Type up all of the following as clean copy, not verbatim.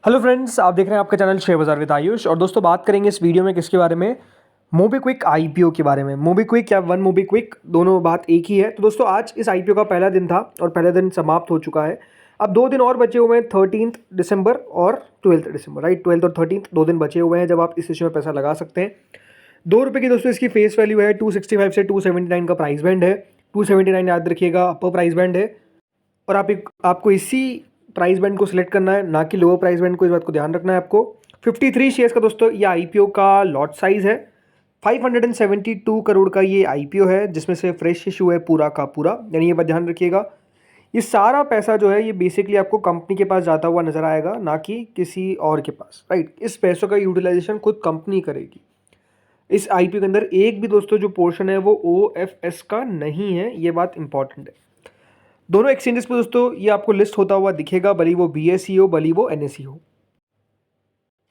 Hello friends, आप देख रहे हैं आपका चैनल शेयर बाजार विद आयुष। और दोस्तों बात करेंगे इस वीडियो में किसके बारे में, मोबीक्विक आईपीओ के बारे में। मोबीक्विक या वन मोबीक्विक दोनों बात एक ही है। तो दोस्तों आज इस आईपीओ का पहला दिन था और पहला दिन समाप्त हो चुका है। अब 2 दिन और बचे हुए हैं, 13 दिसंबर और 12 दिसंबर, राइट। 12 और 13 2 दिन बचे हुए हैं जब आप इस इशू में पैसा लगा सकते हैं। ₹2 की दोस्तों इसकी फेस वैल्यू है। 265 से 279 का प्राइस बैंड है। 279 याद रखिएगा अपर प्राइस बैंड है और आपको इसी प्राइस बैंड को सिलेक्ट करना है, ना कि लोअर प्राइस बैंड को। इस बात को ध्यान रखना है आपको। 53 शेयर्स का दोस्तों ये आईपीओ का लॉट साइज है। 572 करोड़ का ये आईपीओ है, जिसमें से फ्रेश इशू है पूरा का पूरा, यानी ये बात ध्यान रखिएगा। ये सारा पैसा जो है ये बेसिकली आपको कंपनी के पास जाता हुआ नजर आएगा, ना कि किसी और के पास, राइट। इस पैसों का यूटिलाइजेशन खुद कंपनी करेगी। इस आईपीओ के अंदर एक भी दोस्तों जो पोर्शन है वो ओएफएस का नहीं है, ये बात इंपॉर्टेंट है। दोनों एक्सचेंजेस पे दोस्तों ये आपको लिस्ट होता हुआ दिखेगा, भले वो बीएसई हो भले वो एनएसई हो।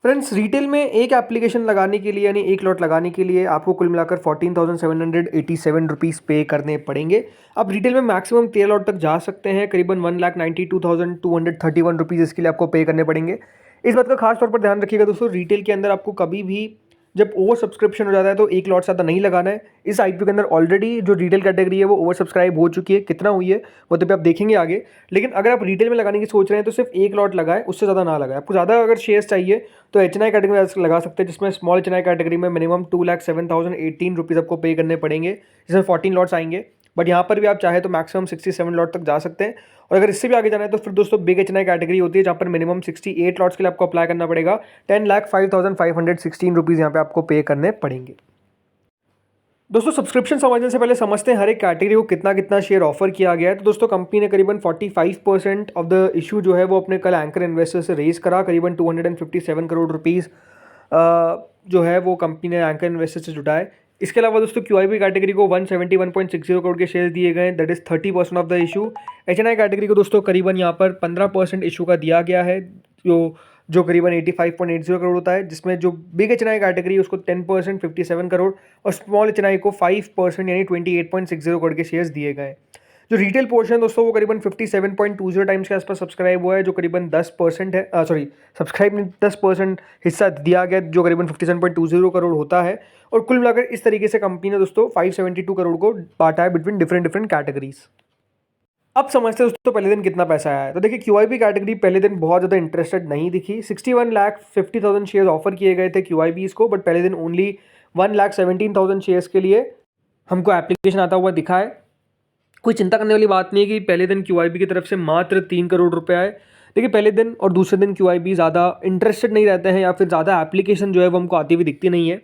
फ्रेंड्स, रिटेल में एक एप्लीकेशन लगाने के लिए यानी एक लॉट लगाने के लिए आपको कुल मिलाकर 14,787 रुपीज़ पे करने पड़ेंगे। अब रिटेल में मैक्सिमम 13 लॉट तक जा सकते हैं, करीबन 1,92,231 रुपीज़ इसके लिए आपको पे करने पड़ेंगे। इस बात का खास तौर पर ध्यान रखिएगा दोस्तों, रिटेल के अंदर आपको कभी भी जब ओवर सब्सक्रिप्शन हो जाता है तो एक लॉट से ज़्यादा नहीं लगाना है। इस आईपीओ के अंदर ऑलरेडी जो रिटेल कैटेगरी है वो ओवर सब्सक्राइब हो चुकी है। कितना हुई है वो तो आप देखेंगे आगे, लेकिन अगर आप रिटेल में लगाने की सोच रहे हैं तो सिर्फ एक लॉट लगाएं, उससे ज़्यादा ना लगाएं। आपको ज़्यादा अगर शेयर्स चाहिए तो एचएनआई कैटेगरी में लगा सकते हैं, जिसमें स्मॉल एचएनआई कैटेगरी में मिनिमम 2,07,018 रुपीज़ आपको पे करने पड़ेंगे, जिसमें 14 लॉट्स आएंगे। बट यहाँ पर भी आप चाहे तो मैक्सिमम 67 लॉट तक जा सकते हैं। और अगर इससे भी आगे जाना है तो फिर दोस्तों बिग एचएनआई कैटेगरी होती है, जहाँ पर मिनिमम 68 लॉट्स के लिए आपको अप्लाई करना पड़ेगा। 10,05,516 रुपीज़ यहाँ पे आपको पे करने पड़ेंगे। दोस्तों सब्सक्रिप्शन समझने से पहले समझते हैं हर एक कैटेगरी को कितना कितना शेयर ऑफर किया गया है। तो दोस्तों कंपनी ने करीबन 45% ऑफ द इशू जो है वो अपने कल एंकर इन्वेस्टर से रेज करा, करीबन 257 करोड़ रुपीज़ जो है वो कंपनी ने एंकर इन्वेस्टर से जुटाए। इसके अलावा दोस्तों क्यूआईबी कैटेगरी को 171.60 करोड़ के शेयर दिए गए, that is 30% of the issue. HNI category को दोस्तों करीबन यहाँ पर 15% इशू का दिया गया है, जो करीबन 85.80 करोड़ होता है, जिसमें जो बिग एचएनआई कैटेगरी उसको 10% 57 करोड़ और स्मॉल एचएनआई को 5% यानी 28.60 करोड़ के शेयर्स दिए गए। जो रिटेल पोर्शन दोस्तों वो करीबन 57.20 टाइम्स के आसपास सब्सक्राइब हुआ है, जो करीबन 10% है, सॉरी सब्सक्राइब नहीं, 10% हिस्सा दिया गया, जो करीबन 57.20 करोड़ होता है। और कुल मिलाकर इस तरीके से कंपनी ने दोस्तों 572 करोड़ को बांटा है बिटवीन डिफरेंट कैटेगरीज। अब समझते हैं दोस्तों पहले दिन कितना पैसा आया है। तो देखिए क्यूआईबी कैटेगरी पहले दिन बहुत ज़्यादा इंटरेस्टेड नहीं दिखी। 61,50,000 शेयर्स ऑफर किए गए थे क्यूआईबीज को, बट पहले दिन ओनली 1,17,000 शेयर्स के लिए हमको एप्लीकेशन आता हुआ दिखा है। कोई चिंता करने वाली बात नहीं है कि पहले दिन क्यूआईबी की तरफ से मात्र 3 करोड़ रुपए आए। देखिए पहले दिन और दूसरे दिन क्यूआईबी ज़्यादा इंटरेस्टेड नहीं रहते हैं, या फिर ज़्यादा एप्लीकेशन जो है वो हमको आती हुई दिखती नहीं है।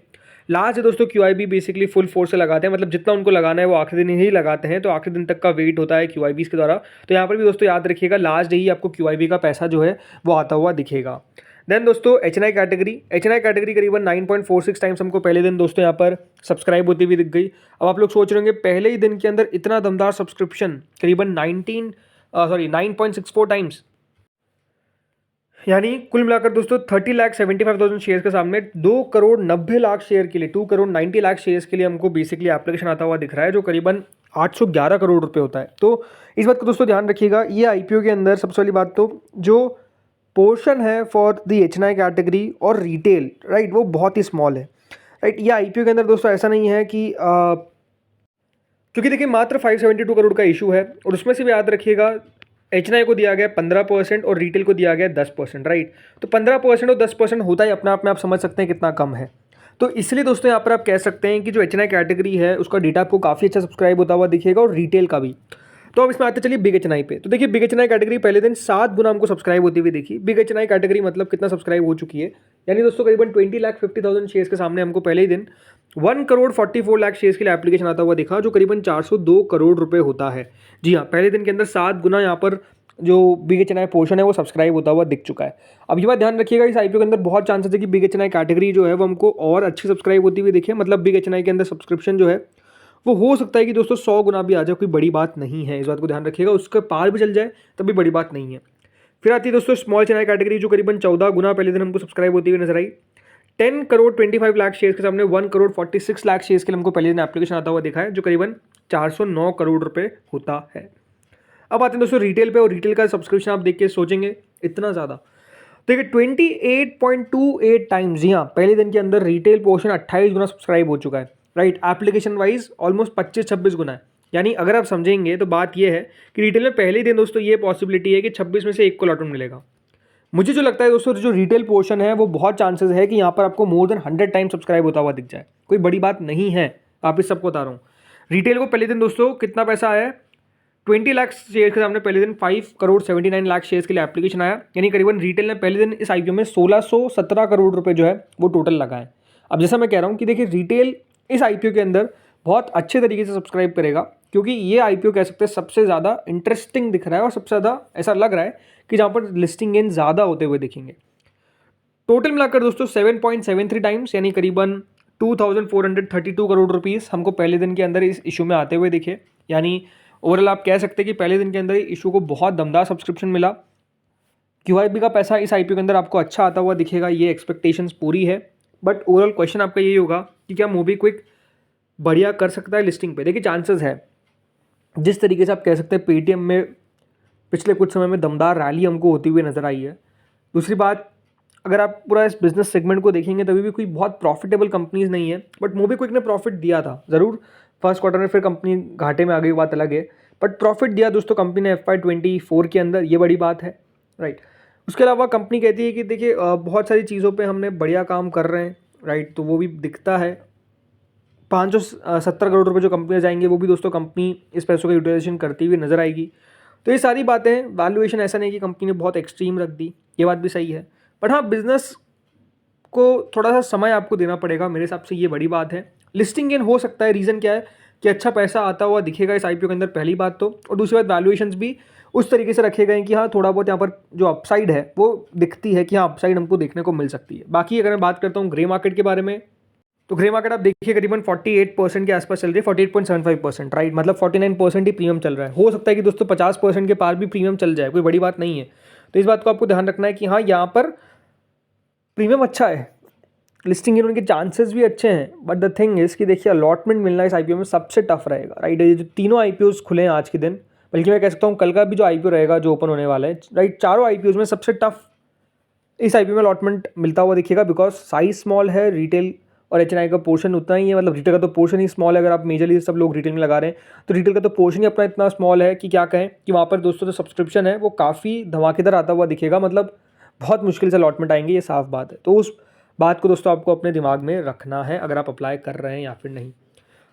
लास्ट है दोस्तों क्यूआईबी बेसिकली फुल फोर्स से लगाते हैं, मतलब जितना उनको लगाना है वो आखिरी दिन ही लगाते हैं, तो आखिरी दिन तक का वेट होता है क्यूआईबीज के द्वारा। तो यहाँ पर भी दोस्तों याद रखिएगा लास्ट डे ही आपको क्यूआईबी का पैसा जो है वो आता हुआ दिखेगा। देन दोस्तों एचएनआई कैटेगरी करीबन 9.46 टाइम्स हमको पहले दिन दोस्तों यहाँ पर सब्सक्राइब होती हुई दिख गई। अब आप लोग सोच रहे होंगे पहले ही दिन के अंदर इतना दमदार सब्सक्रिप्शन, करीबन 9.64 टाइम्स, यानी कुल मिलाकर दोस्तों 30,75,000 शेयर के सामने 2,90,00,000 शेयर के लिए 2,90,00,000 शेयर्स के लिए हमको बेसिकली एप्लीकेशन आता हुआ दिख रहा है, जो करीबन 811 करोड़ रुपए होता है। तो इस बात को दोस्तों ध्यान रखिएगा। ये आईपीओ के अंदर सबसे पहली बात तो जो पोर्शन है फॉर द एचएनआई कैटेगरी और रिटेल, राइट, वो बहुत ही स्मॉल है, राइट। ये आईपीओ के अंदर दोस्तों ऐसा नहीं है कि क्योंकि देखिए मात्र 572 करोड़ का इशू है और उसमें से भी याद रखिएगा एचएनआई को दिया गया 15% और रिटेल को दिया गया 10%, राइट। तो 15% और 10% होता ही अपने आप में आप समझ सकते हैं कितना कम है। तो इसलिए दोस्तों यहाँ पर आप कह सकते हैं कि जो एचएनआई कैटेगरी है उसका डेटा आपको काफ़ी अच्छा सब्सक्राइब होता हुआ दिखेगा और रिटेल का भी। तो अब इसमें आते चलिए बिग एचएनआई पे। तो देखिए बिग एचएनआई कैटेगरी पहले दिन 7 गुना हमको सब्सक्राइब होती हुई देखी। बिग एचएनआई कैटेगरी मतलब कितना सब्सक्राइब हो चुकी है, यानी दोस्तों करीबन 20,50,000 शेयर्स के सामने हमको पहले ही दिन 1,44,00,000 शेयर्स के लिए एप्लीकेशन आता हुआ दिखा, जो करीबन 402 करोड़ रुपए होता है। जी हाँ, पहले दिन के अंदर 7 गुना यहाँ पर जो बिग एचएनआई पोर्शन है वो सब्सक्राइब होता हुआ दिख चुका है। अब ये बात ध्यान रखिएगा इस आईपीओ के अंदर बहुत चांसेस है कि बिग एचएनआई कैटेगरी जो है वो हमको और अच्छी सब्सक्राइब होती हुई दिखे। मतलब बिग एचएनआई के अंदर सब्सक्रिप्शन जो है वो हो सकता है कि दोस्तों 100 गुना भी आ जाए, कोई बड़ी बात नहीं है, इस बात को ध्यान रखिएगा। उसके पार भी चल जाए तब भी बड़ी बात नहीं है। फिर आती है दोस्तों स्मॉल एचएनआई कैटेगरी, जो करीबन 14 गुना पहले दिन हमको सब्सक्राइब होती हुई नजर आई। 10,25,00,000 शेयर्स के सामने 1,46,00,000 शेयर्स के लिए हमको पहले दिन एप्लीकेशन आता हुआ दिखा है, जो करीबन 409 करोड़ रुपए होता है। अब आते हैं दोस्तों रिटेल पे, और रिटेल का सब्सक्रिप्शन आप देख के सोचेंगे इतना ज़्यादा। देखिए 28.28 टाइम्स, जी हाँ, पहले दिन के अंदर रिटेल पोर्शन 28 गुना सब्सक्राइब हो चुका है, राइट। एप्लीकेशन वाइज ऑलमोस्ट 25-26 गुना है। यानी अगर आप समझेंगे तो बात ये है कि रिटेल में पहले ही दिन दोस्तों ये पॉसिबिलिटी है कि 26 में से एक को अलॉटमेंट मिलेगा। मुझे जो लगता है दोस्तों, जो रिटेल पोर्शन है वो बहुत चांसेस है कि यहाँ पर आपको मोर देन 100 टाइम सब्सक्राइब होता हुआ दिख जाए। कोई बड़ी बात नहीं है, वापिस सबको बता रहा हूँ। रिटेल को पहले दिन दोस्तों कितना पैसा आया है, 20 लाख शेयर के सामने पहले दिन 5,79,00,000 शेयर्स के लिए एप्लीकेशन आया। यानी करीबन रिटेल ने पहले दिन इस आईपीओ में 1617 करोड़ रुपए जो है वो टोटल लगाए। अब जैसा मैं कह रहा हूँ कि देखिए रिटेल इस आईपीओ के अंदर बहुत अच्छे तरीके से सब्सक्राइब करेगा, क्योंकि ये आईपीओ कह सकते हैं सबसे ज़्यादा इंटरेस्टिंग दिख रहा है और सबसे ज़्यादा ऐसा लग रहा है कि जहाँ पर लिस्टिंग गेन ज़्यादा होते हुए दिखेंगे। टोटल मिलाकर दोस्तों 7.73 टाइम्स यानी करीबन 2,432 करोड़ रुपीस हमको पहले दिन के अंदर इस इशू में आते हुए दिखे। यानी ओवरऑल आप कह सकते हैं कि पहले दिन के अंदर इशू को बहुत दमदार सब्सक्रिप्शन मिला। क्यूआईबी का पैसा इस आईपीओ के अंदर आपको अच्छा आता हुआ दिखेगा, ये एक्सपेक्टेशंस पूरी है। बट ओवरऑल क्वेश्चन आपका यही होगा कि क्या मोबीक्विक बढ़िया कर सकता है लिस्टिंग पे। देखिए चांसेस है, जिस तरीके से आप कह सकते हैं पेटीएम में पिछले कुछ समय में दमदार रैली हमको होती हुई नजर आई है। दूसरी बात, अगर आप पूरा इस बिजनेस सेगमेंट को देखेंगे तभी भी कोई बहुत प्रॉफिटेबल कंपनीज नहीं है, बट मोबीक्विक ने प्रॉफिट दिया था ज़रूर। फर्स्ट क्वार्टर में फिर कंपनी घाटे में आ गई, बात अलग है, बट प्रॉफिट दिया दोस्तों कंपनी ने FY24 के अंदर, ये बड़ी बात है, राइट। उसके अलावा कंपनी कहती है कि देखिए बहुत सारी चीज़ों पे हमने बढ़िया काम कर रहे हैं, राइट, तो वो भी दिखता है। 570 करोड़ रुपए जो कंपनियाँ जाएंगे वो भी दोस्तों कंपनी इस पैसों का यूटिलाइजेशन करती हुई नजर आएगी। तो ये सारी बातें, वैल्यूएशन ऐसा नहीं कि कंपनी ने बहुत एक्सट्रीम रख दी, ये बात भी सही है। बट हाँ, बिजनेस को थोड़ा सा समय आपको देना पड़ेगा, मेरे हिसाब से ये बड़ी बात है। लिस्टिंग गेन हो सकता है, रीज़न क्या है कि अच्छा पैसा आता हुआ दिखेगा इस आईपीओ के अंदर, पहली बात तो। और दूसरी बात, वैल्यूएशंस भी उस तरीके से रखे गए कि हाँ थोड़ा बहुत यहाँ पर जो अपसाइड है वो दिखती है कि हाँ अपसाइड हमको देखने को मिल सकती है। बाकी अगर मैं बात करता हूँ ग्रे मार्केट के बारे में, तो ग्रे मार्केट आप देखिए करीबन 48% के आसपास चल रही है, 48.75%, राइट। मतलब 49% ही प्रीमियम चल रहा है। हो सकता है कि दोस्तों 50% के पार भी प्रीमियम चल जाए, कोई बड़ी बात नहीं है। तो इस बात को आपको ध्यान रखना है कि हाँ यहाँ पर प्रीमियम अच्छा है, लिस्टिंग इन उनके चांसेस भी अच्छे हैं। बट द थिंग इज कि देखिए अलॉटमेंट मिलना इस आईपीओ में सबसे टफ रहेगा, राइट। ये जो तीनों आईपीओज खुले हैं आज के दिन, बल्कि मैं कह सकता हूँ कल का भी जो आईपीओ रहेगा जो ओपन होने वाला है, राइट, चारों आईपीओज में सबसे टफ इस आईपीओ में अलॉटमेंट मिलता हुआ दिखेगा। बिकॉज साइज स्मॉल है, रिटेल और एचएनआई का पोर्शन उतना ही है, मतलब रिटेल का तो पोर्शन ही स्मॉल है। अगर आप मेजरली सब लोग रिटेल में लगा रहे हैं तो रिटेल का तो पोर्शन ही अपना इतना स्मॉल है कि क्या कहें कि वहाँ पर दोस्तों जो सब्सक्रिप्शन है वो काफ़ी धमाकेदार आता हुआ दिखेगा। मतलब बहुत मुश्किल से अलॉटमेंट आएंगे, ये साफ बात है। तो उस बात को दोस्तों आपको अपने दिमाग में रखना है अगर आप अप्लाई कर रहे हैं या फिर नहीं।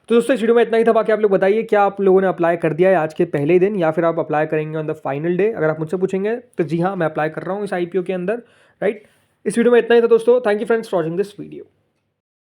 तो दोस्तों इस वीडियो में इतना ही था। बाकी आप लोग बताइए क्या आप लोगों ने अप्लाई कर दिया है आज के पहले दिन, या फिर आप अप्लाई करेंगे ऑन द फाइनल डे। अगर आप मुझसे पूछेंगे तो जी हाँ, मैं अप्लाई कर रहा हूँ इस आईपीओ के अंदर, राइट। इस वीडियो में इतना ही था दोस्तों। Thank you friends for watching this video.